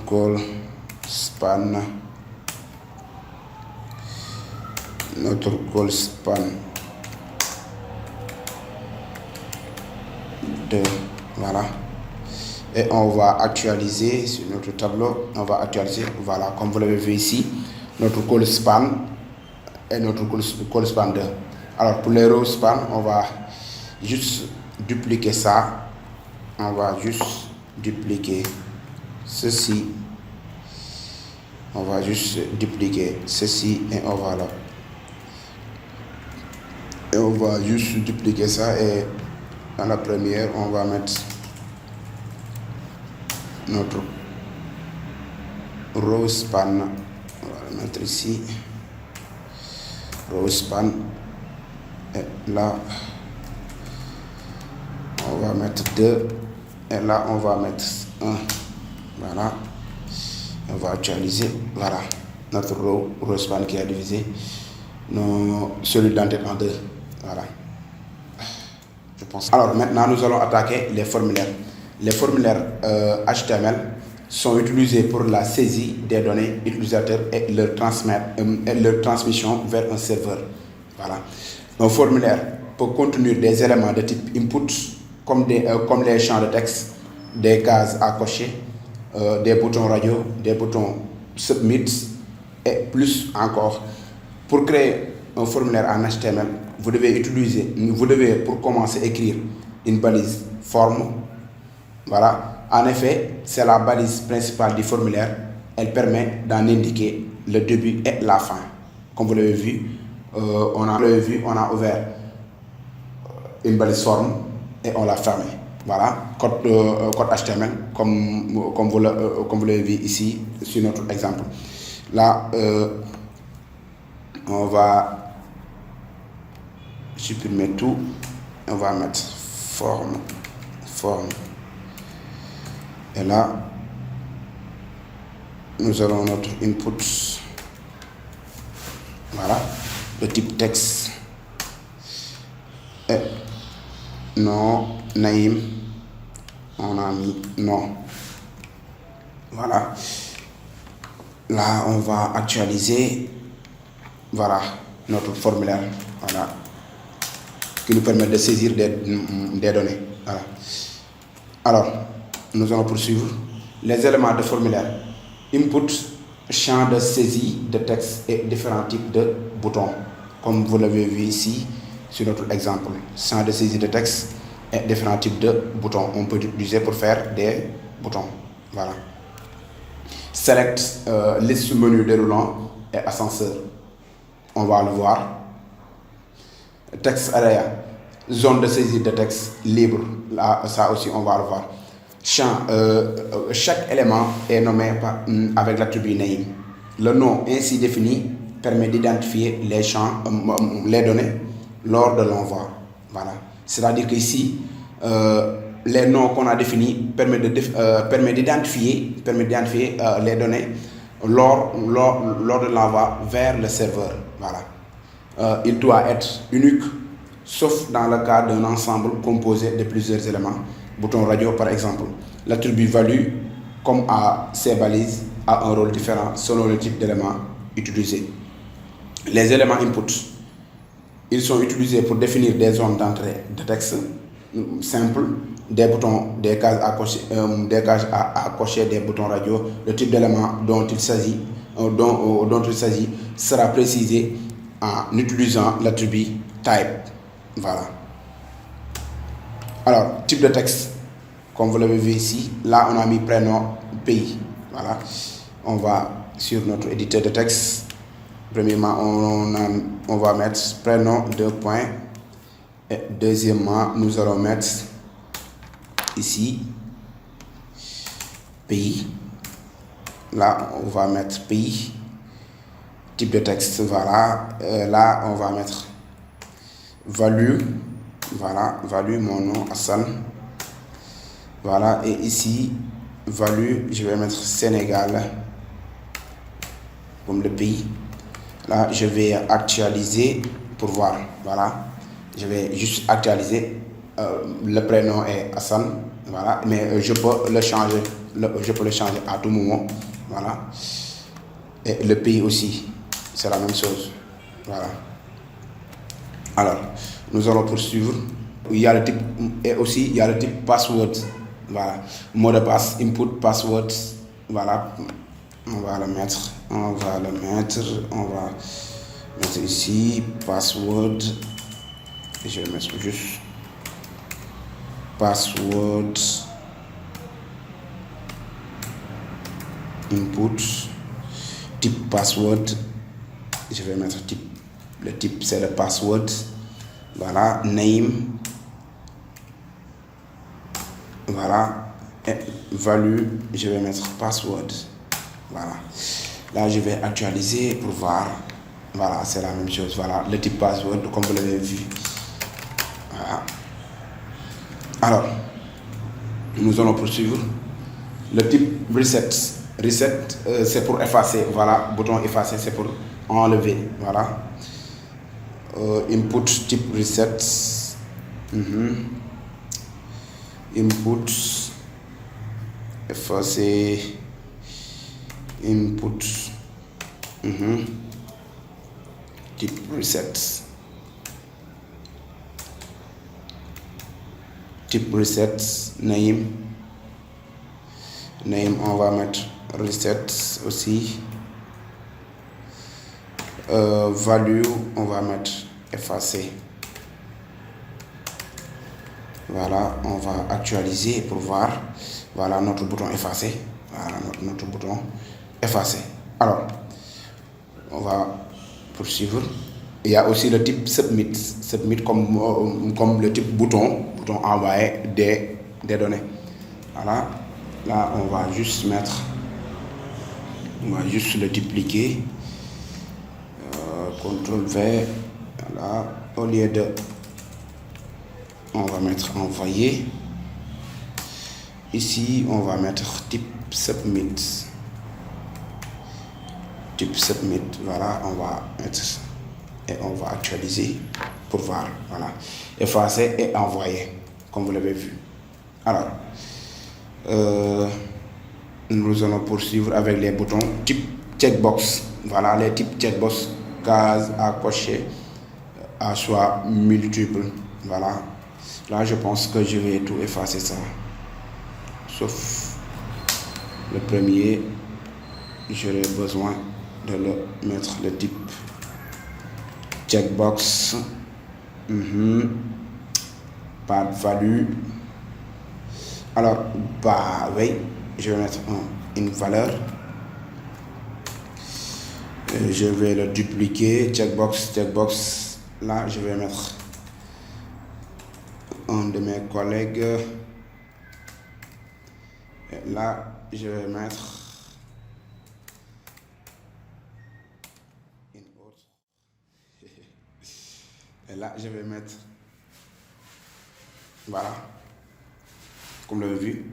call span. Notre call span 2. Voilà. Et on va actualiser sur notre tableau. On va actualiser. Voilà, comme vous l'avez vu ici, notre call span et notre call span 2. Alors pour les row span, on va juste dupliquer ça. On va juste dupliquer ceci. On va juste dupliquer ceci et on va là. Et on va juste dupliquer ça et dans la première, on va mettre notre row span. On va le mettre ici. Row span. Et là, on va mettre 2. Et là, on va mettre 1. Voilà. On va actualiser. Voilà. Notre row span qui a divisé celui d'entête en 2. Voilà. Je pense. Alors maintenant, nous allons attaquer les formulaires. Les formulaires HTML sont utilisés pour la saisie des données utilisateurs et leur transmission vers un serveur. Voilà. Un formulaire peut contenir des éléments de type input comme les champs de texte, des cases à cocher, des boutons radio, des boutons submit et plus encore. Pour créer un formulaire en HTML, vous devez pour commencer écrire une balise forme. Voilà. En effet, c'est la balise principale du formulaire. Elle permet d'en indiquer le début et la fin. Comme vous l'avez vu, on a ouvert une balise forme et on l'a fermée. Voilà, code HTML, comme vous l'avez vu ici sur notre exemple. Là, on va supprimer tout. On va mettre forme. Et là, nous aurons notre input. Voilà, le type texte. Et nom, name, on a mis nom. Voilà. Là, on va actualiser. Voilà, notre formulaire. Voilà, qui nous permet de saisir des données. Voilà. Alors, nous allons poursuivre. Les éléments de formulaire. Input, champ de saisie de texte et différents types de boutons. Comme vous l'avez vu ici sur notre exemple. Champ de saisie de texte et différents types de boutons. On peut utiliser pour faire des boutons. Voilà. Select, liste menu déroulant et ascenseur. On va le voir. Text area, zone de saisie de texte libre. Là, ça aussi, on va le voir. Champ, chaque élément est nommé avec l'attribut name. Le nom ainsi défini permet d'identifier les champs, les données lors de l'envoi. Voilà. C'est-à-dire qu'ici, les noms qu'on a définis permettent d'identifier les données lors de l'envoi vers le serveur. Voilà. Il doit être unique, sauf dans le cas d'un ensemble composé de plusieurs éléments. Bouton radio par exemple. L'attribut value, comme à ces balises, a un rôle différent selon le type d'élément utilisé. Les éléments input, ils sont utilisés pour définir des zones d'entrée de texte simples, des boutons, des cases à cocher, des boutons radio. Le type d'élément dont il s'agit sera précisé en utilisant l'attribut type. Voilà. Alors, type de texte, comme vous l'avez vu ici, là on a mis prénom, pays. Voilà. On va sur notre éditeur de texte. Premièrement, on va mettre prénom, 2 points. Et deuxièmement, nous allons mettre ici pays. Là, on va mettre pays. Type de texte, voilà. Là, on va mettre value. Voilà, value, mon nom, Hassan. Voilà, et ici, value, je vais mettre Sénégal comme le pays. Là, je vais actualiser pour voir. Voilà, je vais juste actualiser. Le prénom est Hassan. Voilà, mais je peux le changer. Je peux le changer à tout moment. Voilà, et le pays aussi, c'est la même chose. Voilà. Alors, nous allons poursuivre. Il y a le type et aussi il y a le type password. Voilà, mot de passe, input, password. Voilà, on va mettre ici password. Je vais mettre juste password input type password. Je vais mettre type. Le type c'est le password. Voilà, name. Voilà, et value, je vais mettre password. Voilà, là je vais actualiser pour voir. Voilà, c'est la même chose. Voilà, le type password comme vous l'avez vu. Voilà. Alors, nous allons poursuivre. Le type reset. Reset, c'est pour effacer. Voilà, bouton effacer, c'est pour enlever. Voilà. Input type reset. Input effacer input, type reset. Type reset, name, on va mettre reset aussi. Value, on va mettre effacer. Voilà, on va actualiser pour voir. Voilà notre bouton effacer. Voilà notre bouton effacer. Alors, on va poursuivre. Il y a aussi le type submit. Submit comme le type bouton envoyer des données. Voilà. Là, on va juste le dupliquer. CTRL V. Voilà. Au lieu de, on va mettre envoyer. Ici, on va mettre type submit. Type submit. Voilà, on va mettre et on va actualiser pour voir. Voilà. Effacer et envoyer, comme vous l'avez vu. Alors, nous allons poursuivre avec les boutons type checkbox. Voilà, les types checkbox, cases à cocher à choix multiples. Voilà. Là, je pense que je vais tout effacer ça. Sauf le premier, j'aurai besoin de le mettre le type checkbox. Pas de value. Alors, bah oui, je vais mettre une valeur. Je vais le dupliquer. Checkbox. Là, je vais mettre un de mes collègues. Et là, je vais mettre une autre. Et là, je vais mettre. Voilà. Comme vous l'avez vu,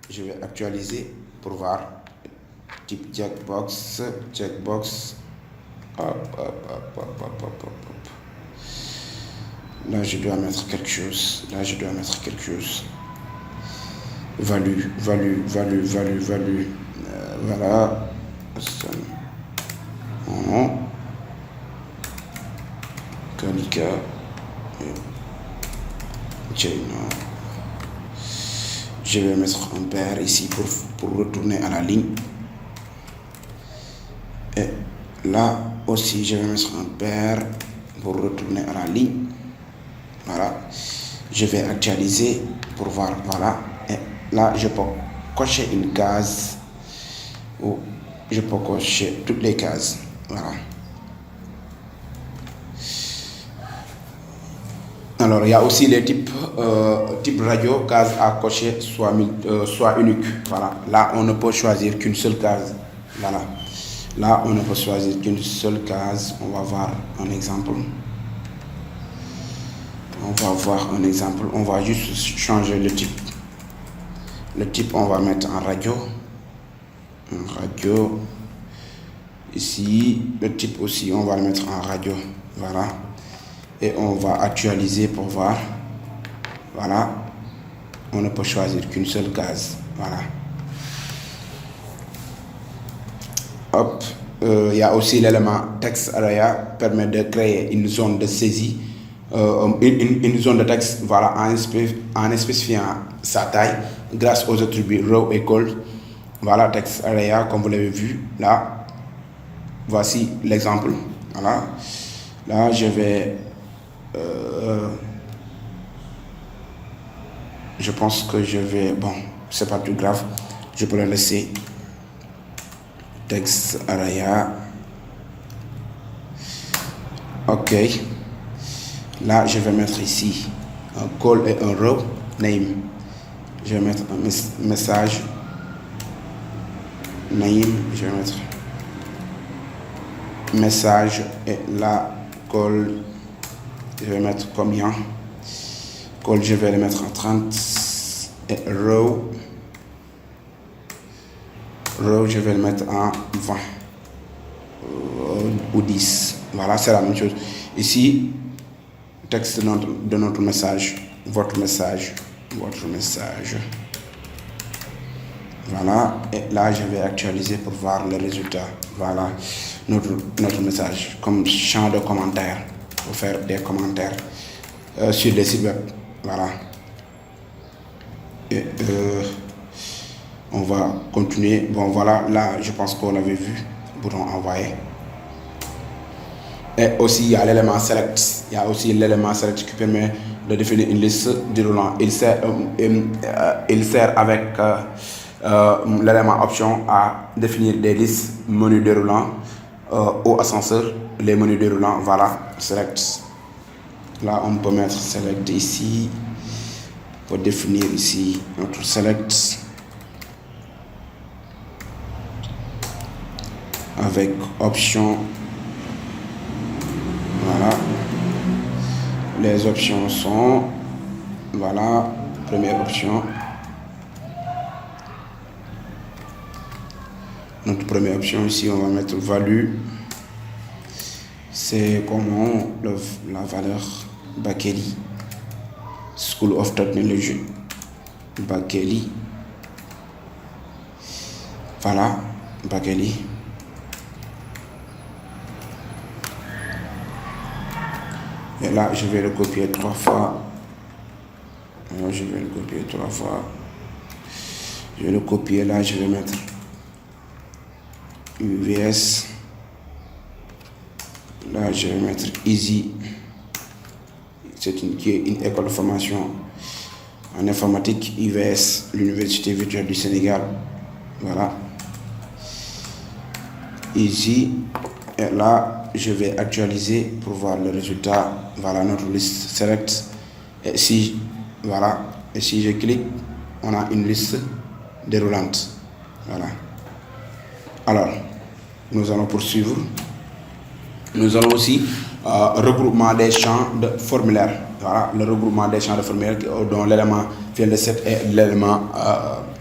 je vais actualiser pour voir. Type checkbox. Hop. Là, je dois mettre quelque chose. Value. Voilà. Kalika. Je vais mettre un pair ici pour retourner à la ligne. Et là aussi, je vais mettre un pair pour retourner à la ligne. Voilà. Je vais actualiser pour voir. Voilà. Et là, je peux cocher une case ou je peux cocher toutes les cases. Voilà. Alors, il y a aussi les types radio, case à cocher, soit unique. Voilà. Là, on ne peut choisir qu'une seule case. Voilà. Là, on ne peut choisir qu'une seule case. On va voir un exemple. On va juste changer le type. Le type, on va mettre en radio. Ici, le type aussi, on va le mettre en radio. Voilà. Et on va actualiser pour voir. Voilà. On ne peut choisir qu'une seule case. Voilà. Hop. Il y a aussi l'élément text area permet de créer une zone de saisie. Une zone de texte, voilà, en spécifiant sa taille grâce aux attributs row et col. Voilà, text area, comme vous l'avez vu là. Voici l'exemple. Voilà. Là, je vais je pense que je vais, bon, c'est pas plus grave, je peux le laisser. Text area. Ok. Là, je vais mettre ici un call et un row name. Je vais mettre un message name. Je vais mettre message et là call. Je vais mettre combien? Call, je vais le mettre en 30 et row. Row, je vais le mettre en 20 ou 10. Voilà, c'est la même chose. Ici, texte de notre message, votre message. Voilà, et là je vais actualiser pour voir le résultat. Voilà notre message comme champ de commentaires pour faire des commentaires sur les sites web. Voilà. Et on va continuer. Bon voilà, là je pense qu'on avait vu le bouton envoyer. Et aussi il y a l'élément select. Il y a aussi l'élément select qui permet de définir une liste déroulant. Il sert avec l'élément option à définir des listes menus déroulants au ascenseur, les menus déroulants. Voilà, select. Là on peut mettre select ici pour définir ici notre select avec option. Voilà, les options sont, voilà, première option. Notre première option ici, on va mettre value. C'est comment la valeur Bakely, School of Technology, Bakely. Voilà, Bakely. Et là, je vais le copier 3 fois. Alors, je vais le copier 3 fois. Je vais le copier là, je vais mettre UVS. Là, je vais mettre Easy. C'est une école de formation en informatique, UVS, l'Université virtuelle du Sénégal. Voilà. Easy. Et là, je vais actualiser pour voir le résultat. Voilà notre liste select. Et si, voilà, et si je clique, on a une liste déroulante. Voilà. Alors, nous allons poursuivre. Nous allons aussi regroupement des champs de formulaire. Voilà, le regroupement des champs de formulaire dont l'élément field de set est l'élément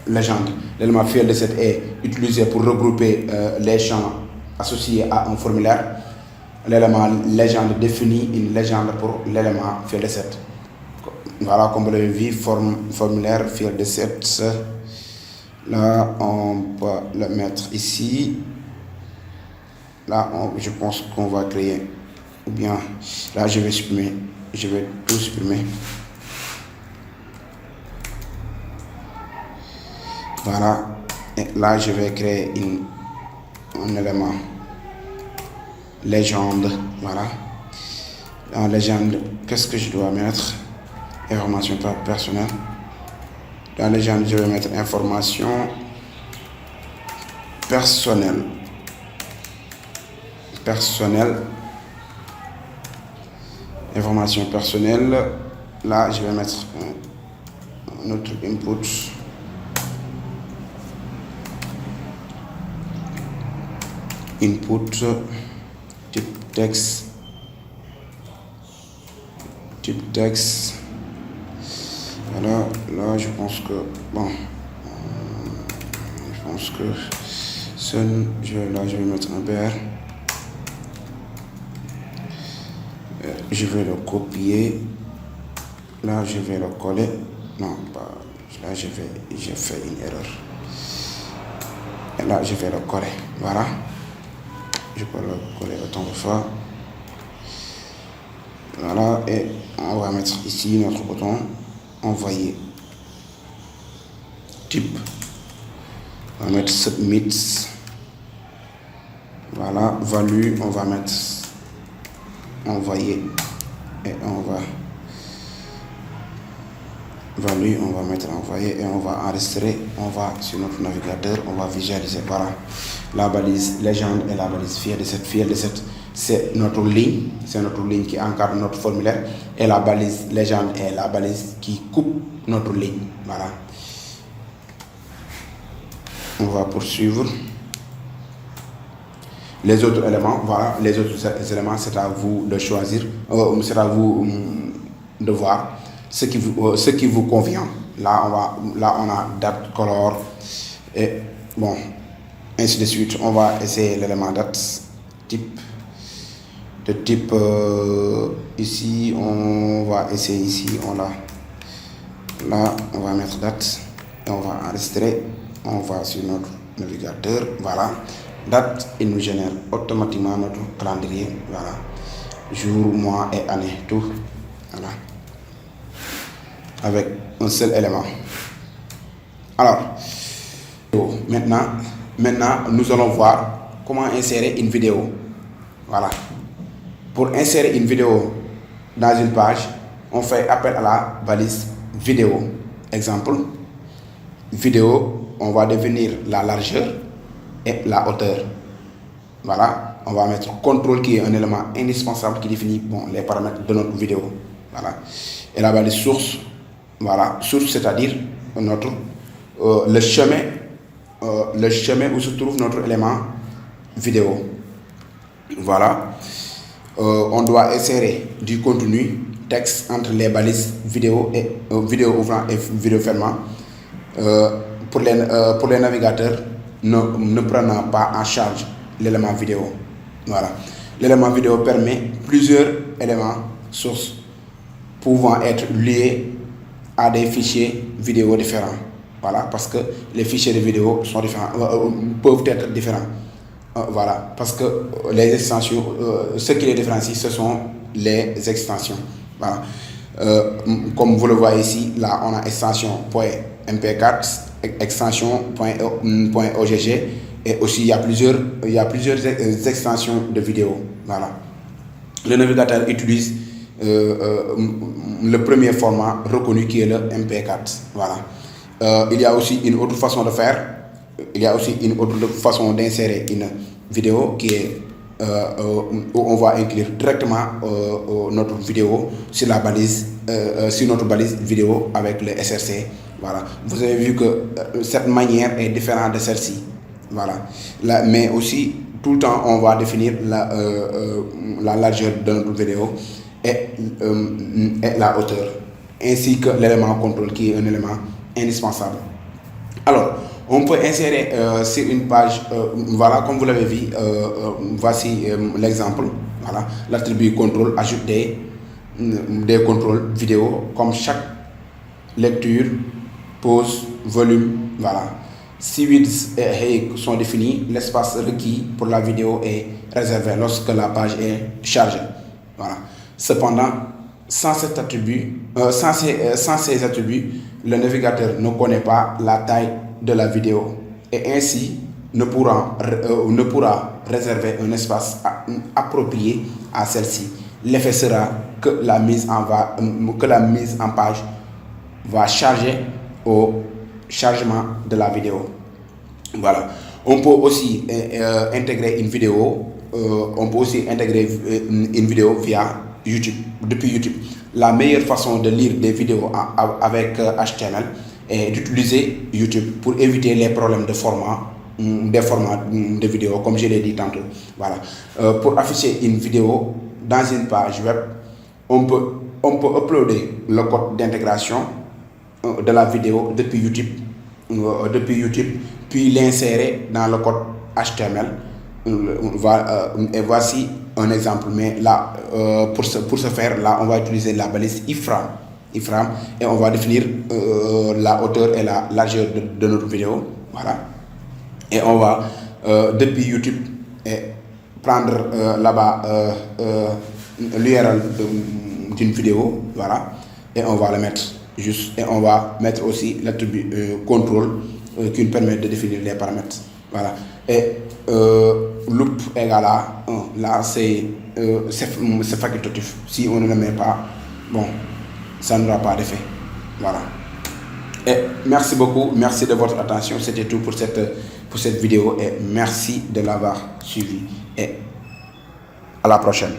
légende. L'élément field de set est utilisé pour regrouper les champs associés à un formulaire. L'élément légende définit une légende pour l'élément field de set. Voilà, comme vous l'avez vu, formulaire field de set. Là, on peut le mettre ici. Là, je pense qu'on va créer. Ou bien, là, je vais supprimer. Je vais tout supprimer. Voilà. Et là, je vais créer un élément légende. Voilà. Dans légende, qu'est-ce que je dois mettre? Information personnelle. Dans légende, je vais mettre information personnelle. Information personnelle. Là, je vais mettre un autre input. Input, type texte. Voilà, là, je pense que, bon, je pense que là, je vais mettre un BR. Je vais le copier. Là, je vais le coller. Non, pas. Là, j'ai fait une erreur. Et là, je vais le coller. Voilà. Je peux le coller autant de fois. Voilà. Et on va mettre ici notre bouton envoyer. Type. On va mettre submit. Voilà. Value. On va mettre envoyer. Et on va value, on va mettre envoyer et on va enregistrer. On va sur notre navigateur, on va visualiser. Voilà, la balise légende et la balise field de set. C'est notre ligne qui encadre notre formulaire, et la balise légende est la balise qui coupe notre ligne. Voilà. On va poursuivre. Les autres éléments, voilà, les autres éléments, c'est à vous de choisir, c'est à vous de voir ce qui vous convient. Là, on a date, color, et bon, ainsi de suite. On va essayer l'élément date, type. De type, ici, on va essayer ici, là, on va mettre date, et on va enregistrer. on va sur notre navigateur, voilà, date, il nous génère automatiquement notre calendrier, voilà, jour, mois et année, tout, voilà, avec un seul élément. Alors, maintenant, nous allons voir comment insérer une vidéo, voilà. Pour insérer une vidéo dans une page, on fait appel à la balise vidéo. Exemple, vidéo, on va définir la largeur et la hauteur. Voilà, on va mettre contrôle qui est un élément indispensable qui définit les paramètres de notre vidéo. Voilà. Et la balise source, voilà, source c'est-à-dire le chemin où se trouve notre élément vidéo. Voilà. On doit insérer du contenu texte entre les balises vidéo et vidéo ouvrant et vidéo fermant. Pour les navigateurs ne prenant pas en charge l'élément vidéo. Voilà. L'élément vidéo permet plusieurs éléments sources pouvant être liés à des fichiers vidéo différents. Voilà, parce que les fichiers de vidéo sont différents, peuvent être différents. Voilà, parce que les extensions, ce qui les différencie, ce sont les extensions. Voilà. Comme vous le voyez ici, là, on a extension .mp4, extension .ogg, et aussi il y a plusieurs extensions de vidéo. Voilà. Le navigateur utilise le premier format reconnu qui est le MP4. Voilà. Il y a aussi une autre façon de faire. Il y a aussi une autre façon d'insérer une vidéo qui est où on va inclure directement notre vidéo sur la balise, sur notre balise vidéo avec le SRC. Voilà. Vous avez vu que cette manière est différente de celle-ci. Voilà. Là, mais aussi tout le temps on va définir la largeur de notre vidéo et la hauteur, ainsi que l'élément contrôle qui est un élément indispensable. Alors, on peut insérer sur une page, voilà, comme vous l'avez vu, voici l'exemple. Voilà, l'attribut contrôle ajoute des contrôles vidéo comme chaque lecture, pause, volume. Voilà. Si width et height sont définis, l'espace requis pour la vidéo est réservé lorsque la page est chargée. Voilà. Cependant, sans ces attributs, le navigateur ne connaît pas la taille de la vidéo et ainsi ne pourra réserver un espace approprié à celle-ci. L'effet sera que la mise en page va charger au chargement de la vidéo. Voilà. On peut aussi intégrer une vidéo. Via YouTube, depuis YouTube. La meilleure façon de lire des vidéos avec HTML est d'utiliser YouTube pour éviter les problèmes de format, des formats de vidéo, comme je l'ai dit tantôt. Voilà. Pour afficher une vidéo dans une page web, on peut uploader le code d'intégration de la vidéo depuis YouTube, puis l'insérer dans le code HTML. Et voici un exemple, mais là, pour ce faire, là, on va utiliser la balise iframe, et on va définir la hauteur et la largeur de notre vidéo. Voilà. Et on va, depuis YouTube, prendre là-bas l'URL d'une vidéo. Voilà. Et on va le mettre juste. Et on va mettre aussi l'attribut contrôle qui nous permet de définir les paramètres. Voilà. Et loop égale à 1. Là, c'est facultatif. Si on ne le met pas, bon, ça n'aura pas d'effet. Voilà. Et merci beaucoup. Merci de votre attention. C'était tout pour cette vidéo. Et merci de l'avoir suivi. Et à la prochaine.